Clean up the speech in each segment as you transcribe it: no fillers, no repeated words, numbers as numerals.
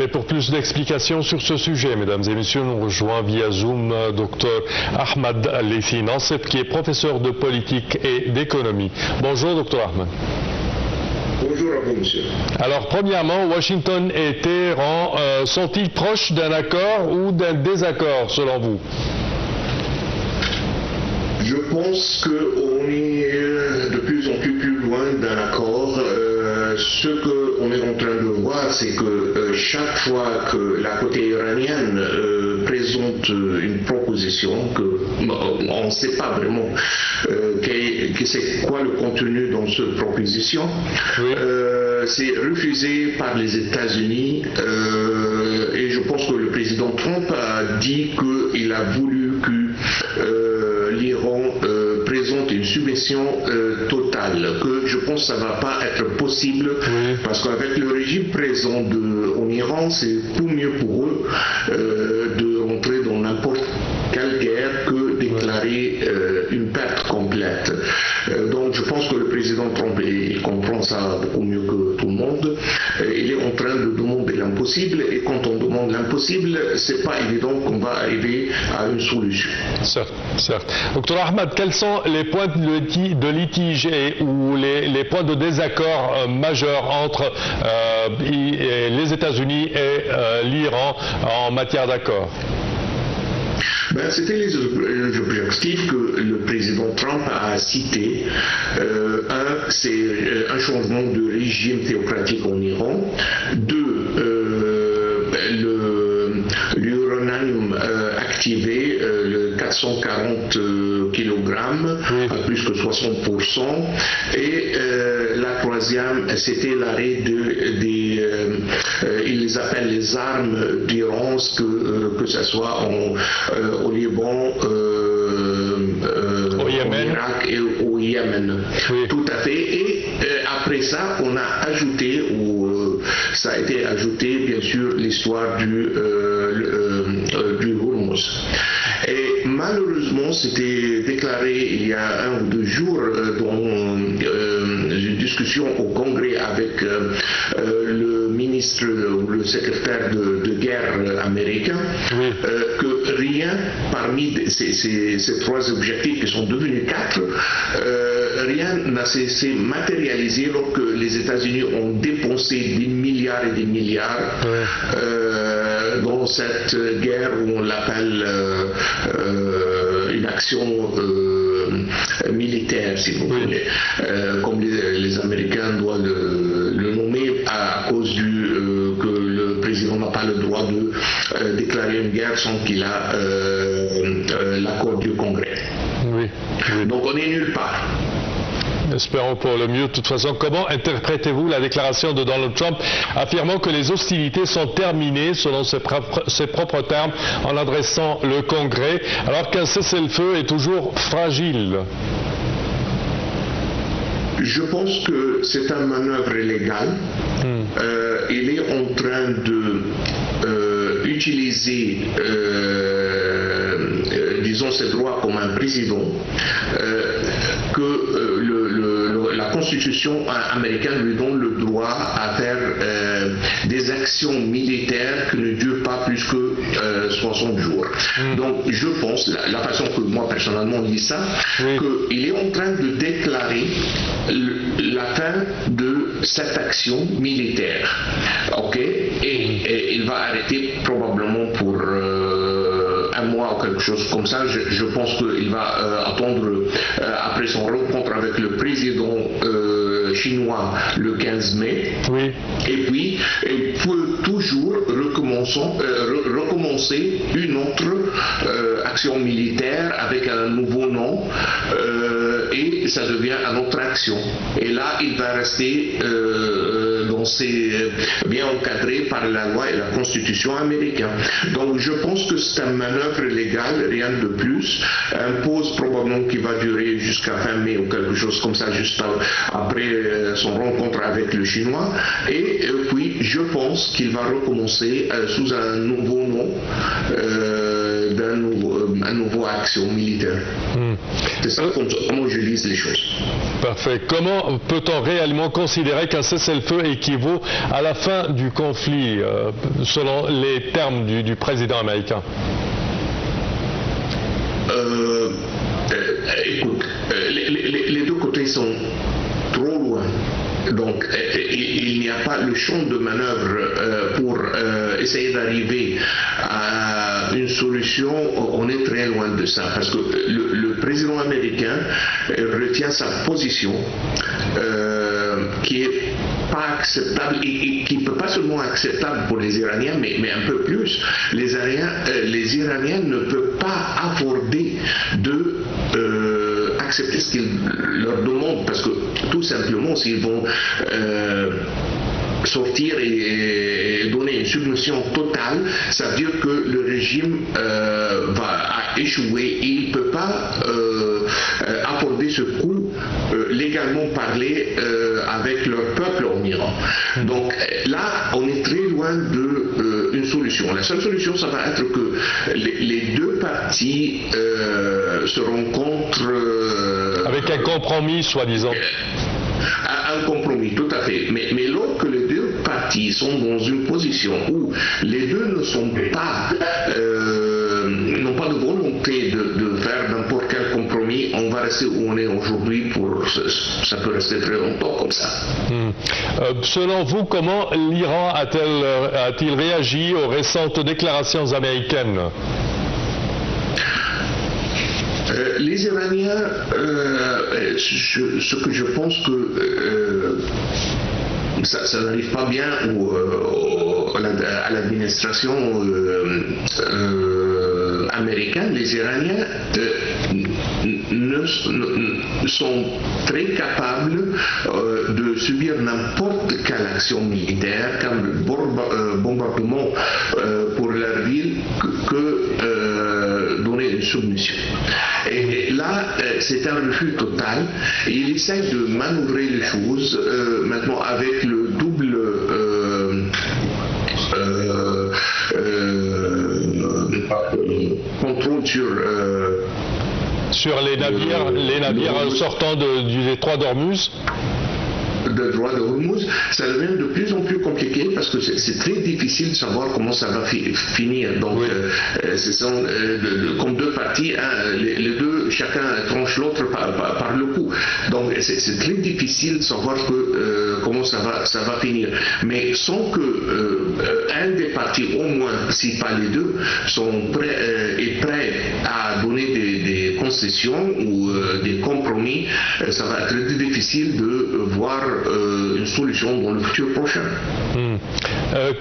Et pour plus d'explications sur ce sujet, mesdames et messieurs, nous rejoint via Zoom Dr Ahmad Al-Laythi Nassef, qui est professeur de politique et d'économie. Bonjour Dr Ahmad. Bonjour à vous, monsieur. Alors, premièrement, Washington et Téhéran sont-ils proches d'un accord ou d'un désaccord, selon vous? Je pense qu'on est de plus en plus loin d'un accord. Ce qu'on est en train de voir, c'est que chaque fois que la côté iranienne présente une proposition, on ne sait pas vraiment c'est quoi le contenu dans cette proposition, oui. C'est refusé par les États-Unis et je pense que le président Trump a dit qu'il a voulu que l'Iran présente une subvention totale, que je pense que ça ne va pas être possible, oui. Parce qu'avec le régime présent en Iran, c'est tout mieux pour eux de rentrer dans n'importe quelle guerre que déclarer une perte complète. Donc je pense que le président Trump il comprend ça beaucoup mieux que tout le monde. Il est en train de demander l'impossible, et quand on demande l'impossible, c'est pas évident qu'on va arriver à une solution. Certes, certes. Dr Ahmad, quels sont les points de litige ou les points de désaccord majeurs entre les États-Unis et l'Iran en matière d'accord? C'était les objectifs que le président Trump a cités. Un, c'est un changement de régime théocratique en Iran. Deux, l'uranium activé, le 440 kg, à plus que 60%. Et la troisième, c'était l'arrêt ils les appellent les armes d'Iran, que ce soit au Liban, au Irak et au Yémen. Oui. Tout à fait. Et après ça, on a ajouté, ça a été ajouté, bien sûr, l'histoire du Hormuz. Et malheureusement, c'était déclaré il y a 1 ou 2 jours dans une discussion au Congrès avec le ministre ou le secrétaire de guerre américain, oui. Que rien parmi ces 3 objectifs qui sont devenus 4, rien n'a cessé matérialisé alors que les États-Unis ont dépensé des milliards et des milliards dans cette guerre où on l'appelle une action militaire, si vous voulez, comme les Américains doivent le nommer à cause que le président n'a pas le droit de déclarer une guerre sans qu'il a l'accord du Congrès. Oui. Oui. Donc on n'est nulle part. Espérons pour le mieux. De toute façon, comment interprétez-vous la déclaration de Donald Trump affirmant que les hostilités sont terminées, selon ses propres termes, en adressant le Congrès, alors qu'un cessez-le-feu est toujours fragile? Je pense que c'est une manœuvre illégale. Il est en train de utiliser disons ses droits comme un président, que la Constitution américaine lui donne le droit à faire des actions militaires qui ne durent pas plus que 60 jours. Donc je pense, la façon que moi personnellement lis ça, qu'il est en train de déclarer la fin de cette action militaire. Ok? Et il va arrêter probablement pour un mois ou quelque chose comme ça. Je pense qu'il va attendre après son rencontre avec le président chinois le 15 mai. Oui. Et puis, il peut toujours recommencer une autre action militaire avec un nouveau nom et ça devient une autre action. Et là, il va rester bien encadré par la loi et la Constitution américaine. Donc, je pense que c'est une manœuvre légale, rien de plus. Une pause probablement qui va durer jusqu'à fin mai ou quelque chose comme ça, juste après son rencontre avec le Chinois. Et puis, je pense qu'il va recommencer sous un nouveau nom d'un nouveau action militaire. C'est ça comment je lis les choses. Parfait. Comment peut-on réellement considérer qu'un cessez-le-feu équivaut à la fin du conflit, selon les termes du président américain? Écoute, les deux côtés sont trop loin. Donc, il n'y a pas le champ de manœuvre pour essayer d'arriver à une solution. On est très loin de ça, parce que le président américain retient sa position qui est pas acceptable et qui ne peut pas seulement acceptable pour les Iraniens, mais un peu plus. Les Iraniens ne peuvent pas afforder de accepter ce qu'ils leur demandent, parce que tout simplement, s'ils vont sortir et donner une submission totale, ça veut dire que le régime va échouer et il ne peut pas afforder ce coup légalement parlé avec leur peuple en Iran. Donc là, on est très loin d'une solution. La seule solution, ça va être que les deux parties se rencontrent avec un compromis, soi-disant. Un compromis, tout à fait. Mais lorsque les deux parties sont dans une position où les deux ne sont pas, n'ont pas de volonté de faire n'importe quel compromis, on va rester où on est aujourd'hui. Ça peut rester très longtemps comme ça. Selon vous, comment l'Iran a-t-il réagi aux récentes déclarations américaines? Les Iraniens, ce que je pense que ça n'arrive pas bien à l'administration américaine, les Iraniens sont très capables de subir n'importe quelle action militaire, comme le bombardement pour leur ville, que donner une soumission. Et là, c'est un refus total. Et il essaie de manœuvrer les choses maintenant avec le double contrôle sur les navires sortant du détroit d'Ormuz. De droit de Hormuz, ça devient de plus en plus compliqué parce que c'est très difficile de savoir comment ça va finir. Donc, ce sont comme deux parties, les deux, chacun tranche l'autre par le coup. Donc, c'est très difficile de savoir comment ça va finir. Mais sans que un des partis, au moins, si pas les deux, est prêt à donner des concessions ou des compromis, ça va être très difficile de voir une solution dans le futur prochain.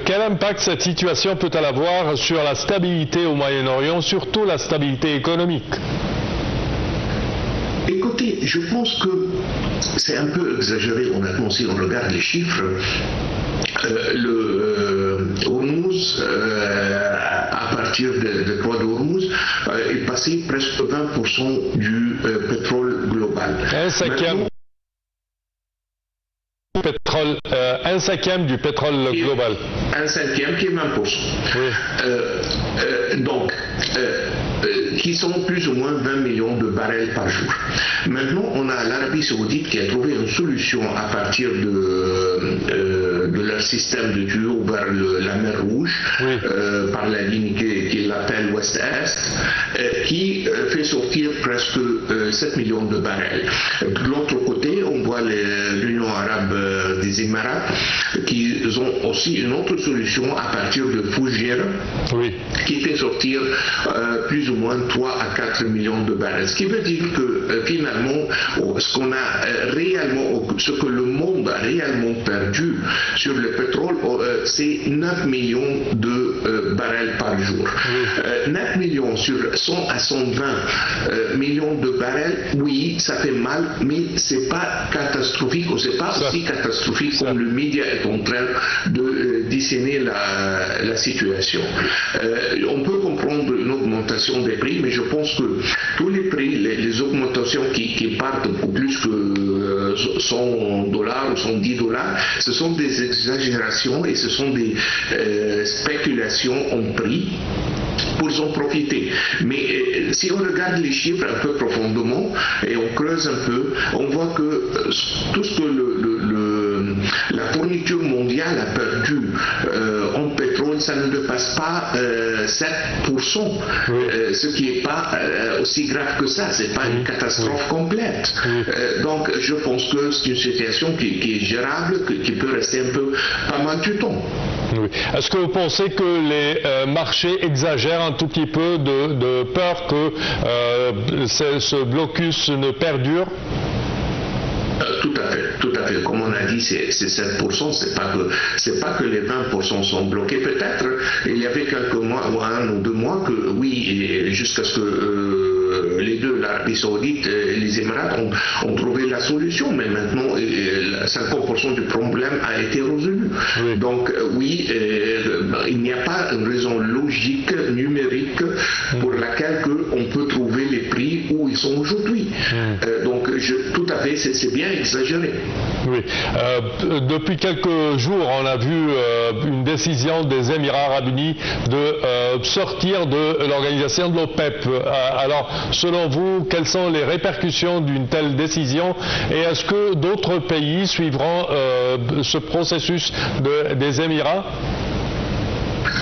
Quel impact cette situation peut-elle avoir sur la stabilité au Moyen-Orient, surtout la stabilité économique? Écoutez, je pense que c'est un peu exagéré, honnêtement, si on regarde les chiffres. Hormuz, à partir de détroit d'Hormuz, est passé presque 20% du pétrole global. Un cinquième du pétrole global. Un cinquième qui est 20%. Oui. Donc, qui sont plus ou moins 20 millions de barils par jour. Maintenant, on a l'Arabie Saoudite qui a trouvé une solution à partir de leur système de tuyaux vers la mer Rouge, par la ligne qu'ils appellent Ouest-Est, qui fait sortir presque 7 millions de barils. De l'autre côté, on voit l'Union arabe des Émirats qui ont aussi une autre solution à partir de Fougères, qui fait sortir plus ou moins 3 à 4 millions de barils. Ce qui veut dire que finalement, ce que le monde a réellement perdu sur le pétrole, c'est 9 millions de barils par jour. 9 millions sur 100 à 120 millions de barils, oui, ça fait mal, mais c'est pas catastrophique, ou c'est pas aussi catastrophique comme le média est en train de dessiner la situation. On peut comprendre une augmentation des prix, mais je pense que tous les prix, les augmentations qui partent beaucoup plus que $100 ou $110, ce sont des exagérations et ce sont des spéculations en prix. en profiter. Mais si on regarde les chiffres un peu profondément et on creuse un peu, on voit que tout ce que la fourniture mondiale a perdu en pétrole, ça ne dépasse pas 7%, ce qui n'est pas aussi grave que ça, c'est pas une catastrophe complète. Donc je pense que c'est une situation qui est gérable, qui peut rester un peu pas mal du temps. Oui. Est-ce que vous pensez que les marchés exagèrent un tout petit peu de peur que ce blocus ne perdure? Tout à fait. Comme on a dit, c'est 7%, c'est pas que les 20% sont bloqués. Peut-être, il y avait quelques mois, ou 1 ou 2 mois, que oui, jusqu'à ce que les deux, l'Arabie Saoudite et les Émirats, ont trouvé la solution, mais maintenant, 50% du problème a été résolu. Oui. Donc, oui, il n'y a pas une raison logique, numérique, pour laquelle on peut trouver les prix où ils sont aujourd'hui. Donc, tout à fait, c'est bien exagéré. Oui. Depuis quelques jours, on a vu une décision des Émirats arabes unis de sortir de l'organisation de l'OPEP. Alors, selon vous, quelles sont les répercussions d'une telle décision et est-ce que d'autres pays suivront ce processus des Émirats?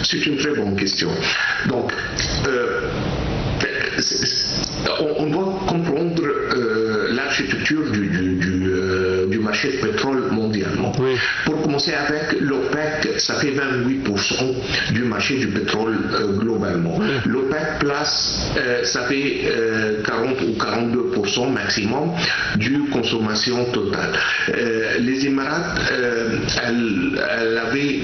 C'est une très bonne question. Donc, on doit comprendre l'architecture du marché de pétrole mondialement. Oui. Pour commencer avec l'OPEC, ça fait 28% du marché du pétrole globalement. Oui. L'OPEC Plus, ça fait 40 ou 42% maximum du consommation totale. Les Émirats, elles avaient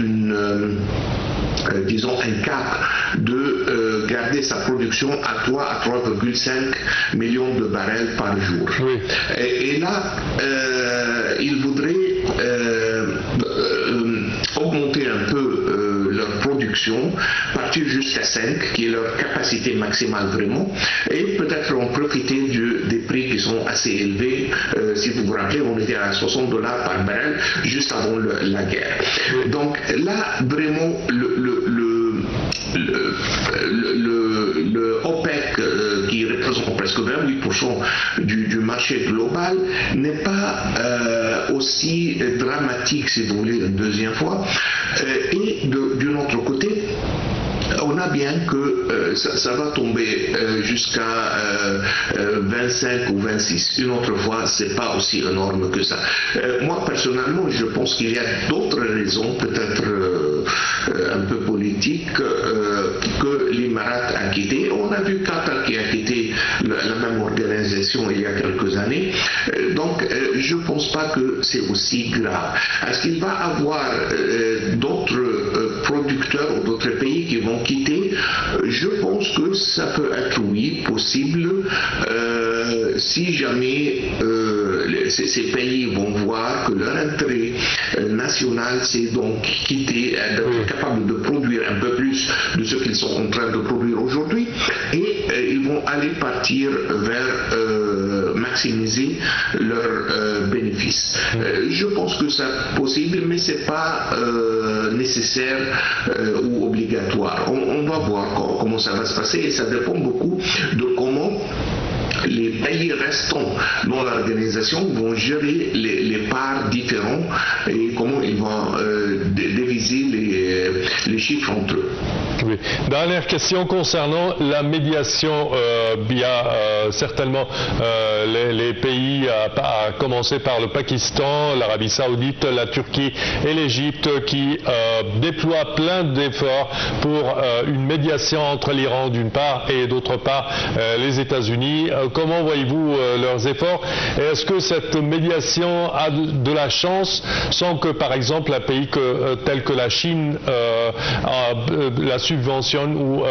disons un cap de garder sa production à 3 à 3,5 millions de barils par jour. Oui. Et là, ils voudraient augmenter un peu leur production, partir jusqu'à 5, qui est leur capacité maximale vraiment, et peut-être en profiter des prix qui sont assez élevés. Si vous vous rappelez, on était à $60 par baril juste avant la guerre. Donc là, vraiment, le OPEC, qui représente presque 28% du marché global, n'est pas aussi dramatique, si vous voulez, une deuxième fois. Et d'un autre côté, on a bien que ça va tomber jusqu'à 25 ou 26. Une autre fois, c'est pas aussi énorme que ça. Moi, personnellement, je pense qu'il y a d'autres raisons, peut-être un peu politiques, que l'Émirat a quitté. On a vu Qatar qui a quitté la même organisation il y a quelques années. Donc, je pense pas que c'est aussi grave. Est-ce qu'il va y avoir d'autres producteurs ou d'autres pays qui vont quitter? Je pense que ça peut être, oui, possible, si jamais ces pays vont voir que leur intérêt national, c'est donc quitter, d'être capable de produire un peu plus de ce qu'ils sont en train de produire aujourd'hui, et ils vont aller partir vers maximiser leurs bénéfices. Je pense que c'est possible, mais c'est pas nécessaire ou obligatoire. On va voir comment ça va se passer, et ça dépend beaucoup de comment les pays restants dans l'organisation vont gérer les parts différentes et comment ils vont diviser les chiffres entre eux. Oui. Dernière question concernant la médiation. Il y a certainement les pays, à commencer par le Pakistan, l'Arabie Saoudite, la Turquie et l'Égypte, qui déploient plein d'efforts pour une médiation entre l'Iran d'une part et d'autre part les États-Unis. Comment voyez-vous leurs efforts? Et est-ce que cette médiation a de la chance sans que, par exemple, un pays tel que la Chine la subventionne ou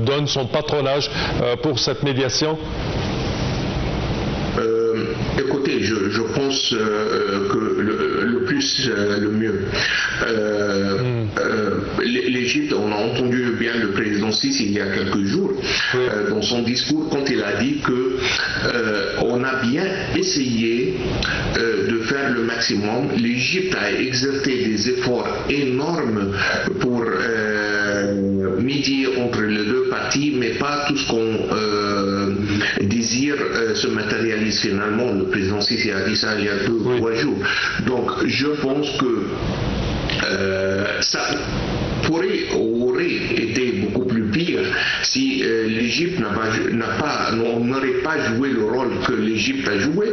donne son patronage pour cette médiation? Écoutez, je pense que le plus, le mieux. L'Égypte, on a entendu bien le président Sisi il y a quelques jours, dans son discours, quand il a dit que on a bien essayé de faire le maximum. L'Égypte a exercé des efforts énormes pour médier entre les deux parties, mais pas tout ce qu'on désire se matérialise finalement. Le président Sisi a dit ça il y a 2 ou 3 jours. Donc je pense que ça aurait été beaucoup plus pire si l'Égypte n'aurait pas joué le rôle que l'Égypte a joué,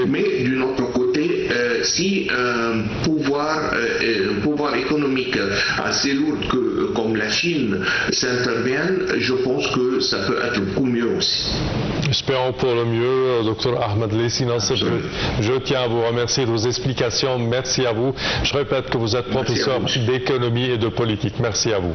mais d'un autre côté, si un pouvoir économique assez lourd comme la Chine s'intervient, je pense que ça peut être beaucoup mieux aussi. Espérons pour le mieux, Dr Ahmed Laïci Nasser. Je tiens à vous remercier de vos explications. Merci à vous. Je répète que vous êtes professeur d'économie et de politique. Merci à vous.